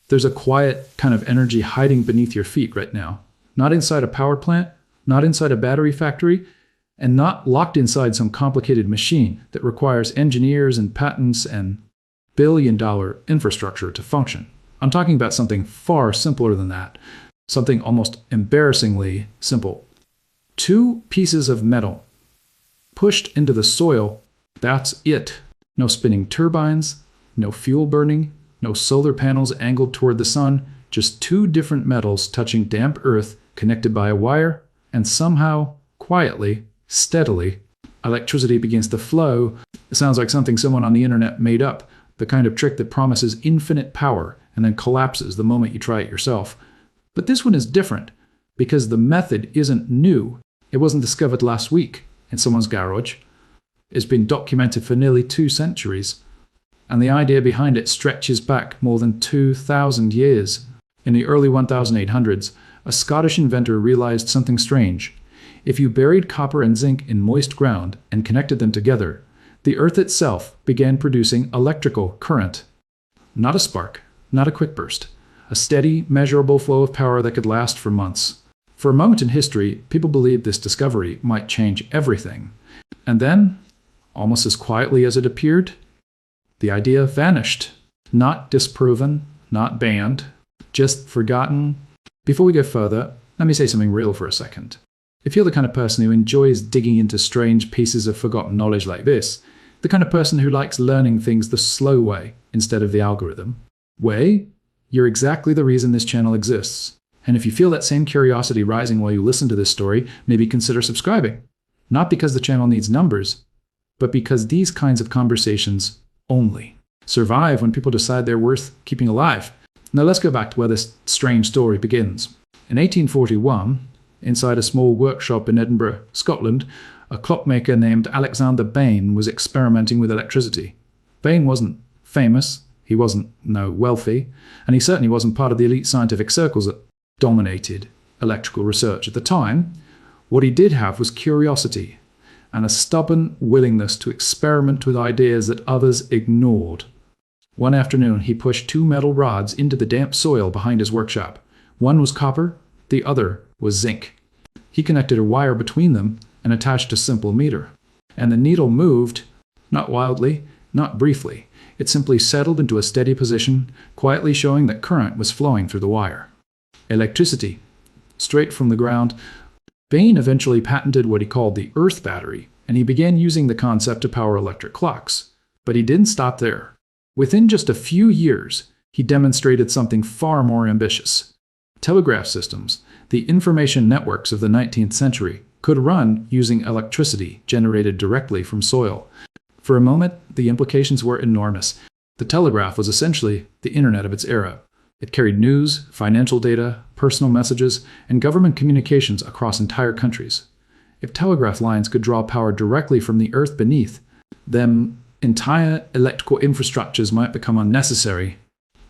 There's a quiet kind of energy hiding beneath your feet right now. Not inside a power plant, not inside a battery factory, and not locked inside some complicated machine that requires engineers and patents and billion-dollar infrastructure to function. I'm talking about something far simpler than that. Something almost embarrassingly simple. 2 pieces of metal pushed into the soil, that's it. No spinning turbines, no fuel burning, no solar panels angled toward the sun, just 2 different metals touching damp earth connected by a wire, and somehow, quietly, steadily, electricity begins to flow. It sounds like something someone on the internet made up, the kind of trick that promises infinite power and then collapses the moment you try it yourself. But this one is different, because the method isn't new. It wasn't discovered last week in someone's garage. It's been documented for nearly 2 centuries, and the idea behind it stretches back more than 2,000 years. In the early 1800s, a Scottish inventor realized something strange. If you buried copper and zinc in moist ground and connected them together, the earth itself began producing electrical current. Not a spark, not a quick burst. A steady, measurable flow of power that could last for months. For a moment in history, people believed this discovery might change everything. And then, almost as quietly as it appeared, the idea vanished. Not disproven, not banned, just forgotten. Before we go further, let me say something real for a second. If you're the kind of person who enjoys digging into strange pieces of forgotten knowledge like this, the kind of person who likes learning things the slow way instead of the algorithm way, you're exactly the reason this channel exists. And if you feel that same curiosity rising while you listen to this story, maybe consider subscribing. Not because the channel needs numbers, but because these kinds of conversations only survive when people decide they're worth keeping alive. Now let's go back to where this strange story begins. In 1841, inside a small workshop in Edinburgh, Scotland, a clockmaker named Alexander Bain was experimenting with electricity. Bain wasn't famous, he wasn't wealthy, and he certainly wasn't part of the elite scientific circles that dominated electrical research at the time. What he did have was curiosity and a stubborn willingness to experiment with ideas that others ignored. One afternoon, he pushed 2 metal rods into the damp soil behind his workshop. One was copper, the other was zinc. He connected a wire between them and attached a simple meter. And the needle moved, not wildly, not briefly. It simply settled into a steady position, quietly showing that current was flowing through the wire. Electricity, straight from the ground. Bain eventually patented what he called the earth battery, and he began using the concept to power electric clocks. But he didn't stop there. Within just a few years, he demonstrated something far more ambitious. Telegraph systems, the information networks of the 19th century, could run using electricity generated directly from soil. For a moment, the implications were enormous. The telegraph was essentially the internet of its era. It carried news, financial data, personal messages, and government communications across entire countries. If telegraph lines could draw power directly from the earth beneath, then entire electrical infrastructures might become unnecessary.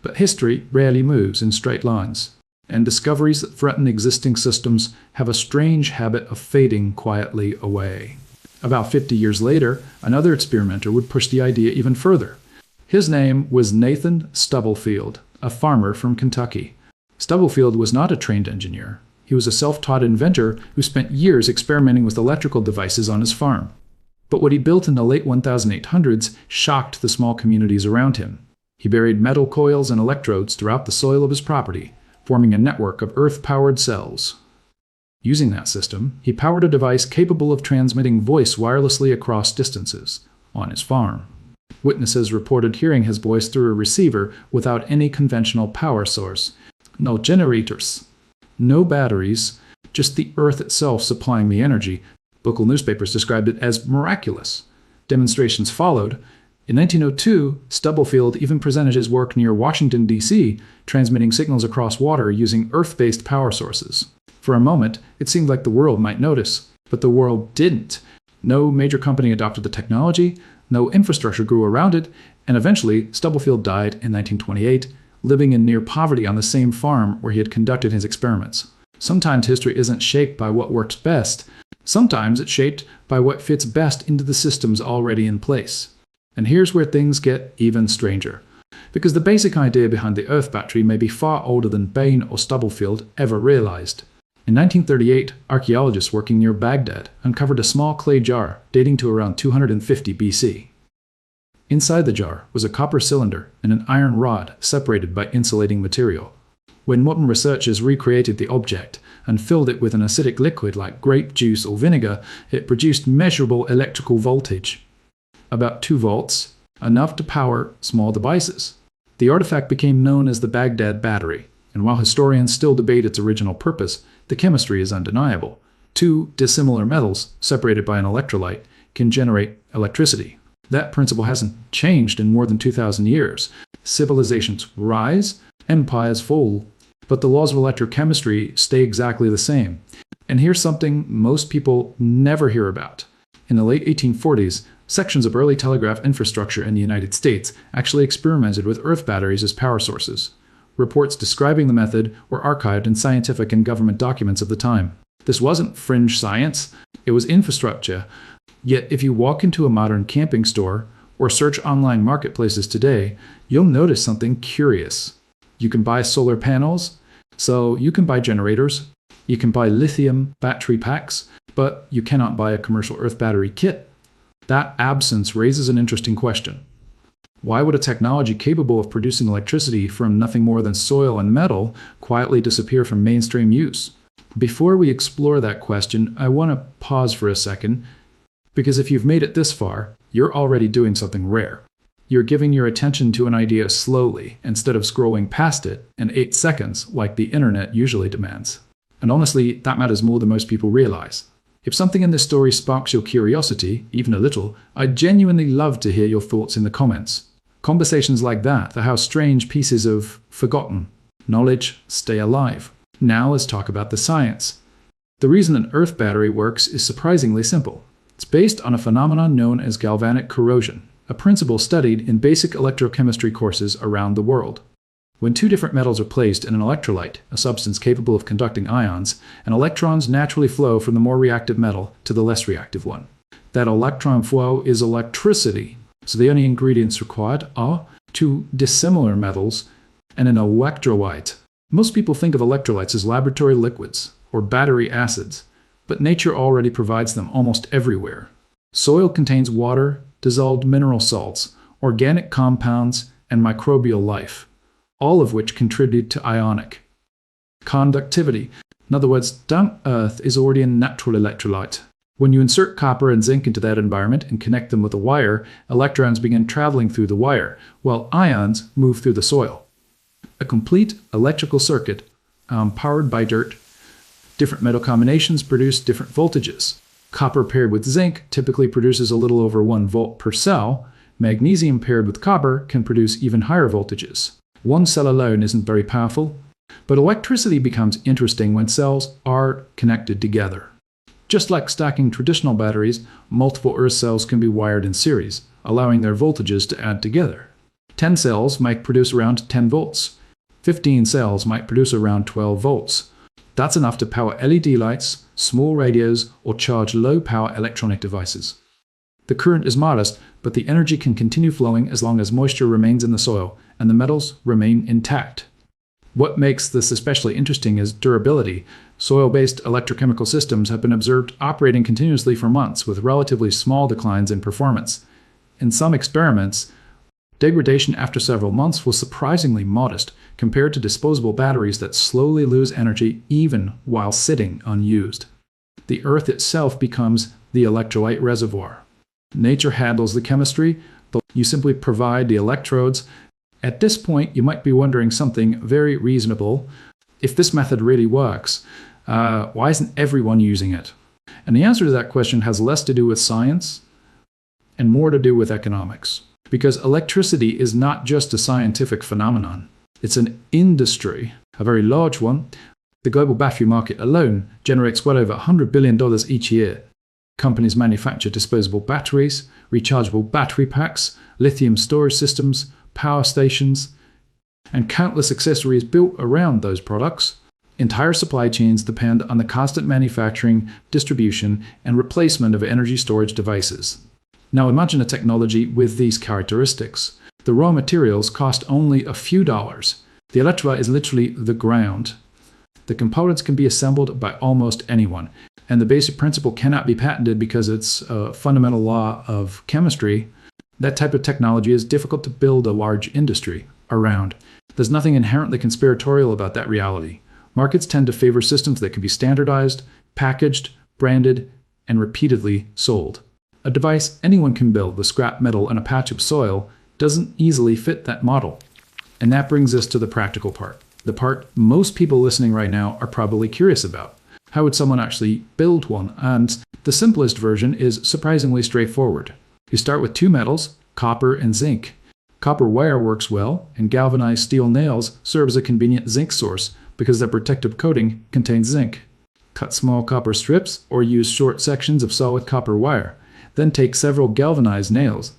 But history rarely moves in straight lines, and discoveries that threaten existing systems have a strange habit of fading quietly away. About 50 years later, another experimenter would push the idea even further. His name was Nathan Stubblefield, a farmer from Kentucky. Stubblefield was not a trained engineer. He was a self-taught inventor who spent years experimenting with electrical devices on his farm. But what he built in the late 1800s shocked the small communities around him. He buried metal coils and electrodes throughout the soil of his property, forming a network of earth-powered cells. Using that system, he powered a device capable of transmitting voice wirelessly across distances on his farm. Witnesses reported hearing his voice through a receiver without any conventional power source. No generators, no batteries, just the earth itself supplying the energy. Local newspapers described it as miraculous. Demonstrations followed. In 1902, Stubblefield even presented his work near Washington, D.C., transmitting signals across water using earth-based power sources. For a moment, it seemed like the world might notice, but the world didn't. No major company adopted the technology, no infrastructure grew around it, and eventually Stubblefield died in 1928, living in near poverty on the same farm where he had conducted his experiments. Sometimes history isn't shaped by what works best. Sometimes it's shaped by what fits best into the systems already in place. And here's where things get even stranger. because the basic idea behind the Earth battery may be far older than Bain or Stubblefield ever realized. In 1938, archaeologists working near Baghdad uncovered a small clay jar dating to around 250 BC. Inside the jar was a copper cylinder and an iron rod separated by insulating material. When modern researchers recreated the object and filled it with an acidic liquid like grape juice or vinegar, it produced measurable electrical voltage. About 2 volts, enough to power small devices. The artifact became known as the Baghdad battery, and while historians still debate its original purpose, the chemistry is undeniable. 2 dissimilar metals, separated by an electrolyte, can generate electricity. That principle hasn't changed in more than 2,000 years. Civilizations rise, empires fall, but the laws of electrochemistry stay exactly the same. And here's something most people never hear about. In the late 1840s, sections of early telegraph infrastructure in the United States actually experimented with earth batteries as power sources. Reports describing the method were archived in scientific and government documents of the time. This wasn't fringe science, it was infrastructure. Yet if you walk into a modern camping store or search online marketplaces today, you'll notice something curious. You can buy solar panels, so you can buy generators, you can buy lithium battery packs, but you cannot buy a commercial earth battery kit. That absence raises an interesting question. Why would a technology capable of producing electricity from nothing more than soil and metal quietly disappear from mainstream use? Before we explore that question, I want to pause for a second, because if you've made it this far, you're already doing something rare. You're giving your attention to an idea slowly, instead of scrolling past it in 8 seconds like the internet usually demands. And honestly, that matters more than most people realize. If something in this story sparks your curiosity, even a little, I'd genuinely love to hear your thoughts in the comments. Conversations like that are how strange pieces of forgotten knowledge stay alive. Now let's talk about the science. The reason an earth battery works is surprisingly simple. It's based on a phenomenon known as galvanic corrosion, a principle studied in basic electrochemistry courses around the world. When 2 different metals are placed in an electrolyte, a substance capable of conducting ions, and electrons naturally flow from the more reactive metal to the less reactive one. That electron flow is electricity, so the only ingredients required are 2 dissimilar metals and an electrolyte. Most people think of electrolytes as laboratory liquids or battery acids, but nature already provides them almost everywhere. Soil contains water, dissolved mineral salts, organic compounds, and microbial life, all of which contribute to ionic conductivity. In other words, damp earth is already a natural electrolyte. When you insert copper and zinc into that environment and connect them with a wire, electrons begin traveling through the wire, while ions move through the soil. A complete electrical circuit powered by dirt. Different metal combinations produce different voltages. Copper paired with zinc typically produces a little over 1 volt per cell. Magnesium paired with copper can produce even higher voltages. One cell alone isn't very powerful, but electricity becomes interesting when cells are connected together. Just like stacking traditional batteries, multiple earth cells can be wired in series, allowing their voltages to add together. 10 cells might produce around 10 volts. 15 cells might produce around 12 volts. That's enough to power LED lights, small radios, or charge low-power electronic devices. The current is modest, but the energy can continue flowing as long as moisture remains in the soil and the metals remain intact. What makes this especially interesting is durability. Soil-based electrochemical systems have been observed operating continuously for months with relatively small declines in performance. In some experiments, degradation after several months was surprisingly modest compared to disposable batteries that slowly lose energy even while sitting unused. The Earth itself becomes the electrolyte reservoir. Nature handles the chemistry, but you simply provide the electrodes. At this point, you might be wondering something very reasonable. If this method really works, why isn't everyone using it? And the answer to that question has less to do with science and more to do with economics. Because electricity is not just a scientific phenomenon. It's an industry, a very large one. The global battery market alone generates well over $100 billion each year. Companies manufacture disposable batteries, rechargeable battery packs, lithium storage systems, power stations, and countless accessories built around those products. Entire supply chains depend on the constant manufacturing, distribution, and replacement of energy storage devices. Now imagine a technology with these characteristics. The The raw materials cost only a few dollars. The electrolyte is literally the ground. The components can be assembled by almost anyone, and the basic principle cannot be patented because it's a fundamental law of chemistry. That type of technology is difficult to build a large industry around. There's nothing inherently conspiratorial about that reality. Markets tend to favor systems that can be standardized, packaged, branded, and repeatedly sold. A device anyone can build with scrap metal and a patch of soil doesn't easily fit that model. And that brings us to the practical part. The part most people listening right now are probably curious about. How would someone actually build one? And the simplest version is surprisingly straightforward. You start with two metals, copper and zinc. Copper wire works well, and galvanized steel nails serve as a convenient zinc source because their protective coating contains zinc. Cut small copper strips or use short sections of solid copper wire. Then take several galvanized nails.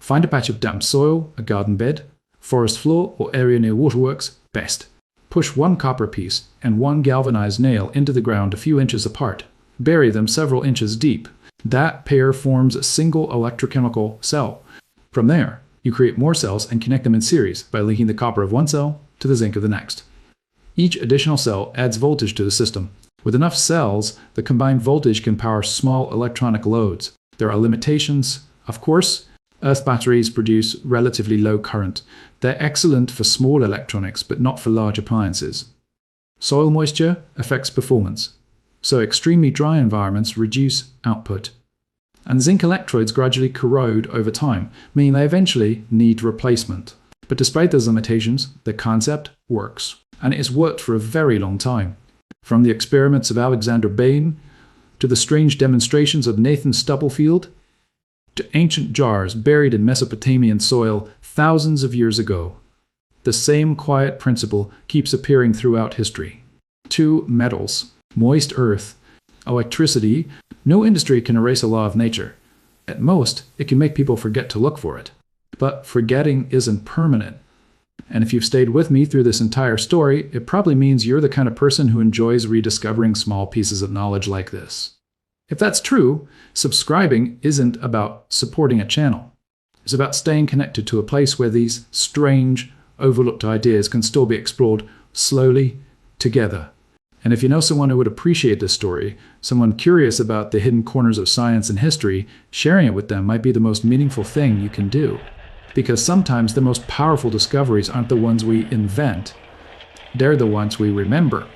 Find a patch of damp soil, a garden bed, forest floor, or area near waterworks, best. Push one copper piece and one galvanized nail into the ground a few inches apart. Bury them several inches deep. That pair forms a single electrochemical cell. From there, you create more cells and connect them in series by linking the copper of one cell to the zinc of the next. Each additional cell adds voltage to the system. With enough cells, the combined voltage can power small electronic loads. There are limitations. Of course, Earth batteries produce relatively low current. They're excellent for small electronics, but not for large appliances. Soil moisture affects performance, so extremely dry environments reduce output. And zinc electrodes gradually corrode over time, meaning they eventually need replacement. But despite those limitations, the concept works, and it has worked for a very long time. From the experiments of Alexander Bain, to the strange demonstrations of Nathan Stubblefield, to ancient jars buried in Mesopotamian soil thousands of years ago. The same quiet principle keeps appearing throughout history. Two metals, moist earth, electricity. No industry can erase a law of nature. At most, it can make people forget to look for it. But forgetting isn't permanent. And if you've stayed with me through this entire story, it probably means you're the kind of person who enjoys rediscovering small pieces of knowledge like this. If that's true, subscribing isn't about supporting a channel. It's about staying connected to a place where these strange, overlooked ideas can still be explored slowly, together. And if you know someone who would appreciate this story, someone curious about the hidden corners of science and history, sharing it with them might be the most meaningful thing you can do. Because sometimes the most powerful discoveries aren't the ones we invent, they're the ones we remember.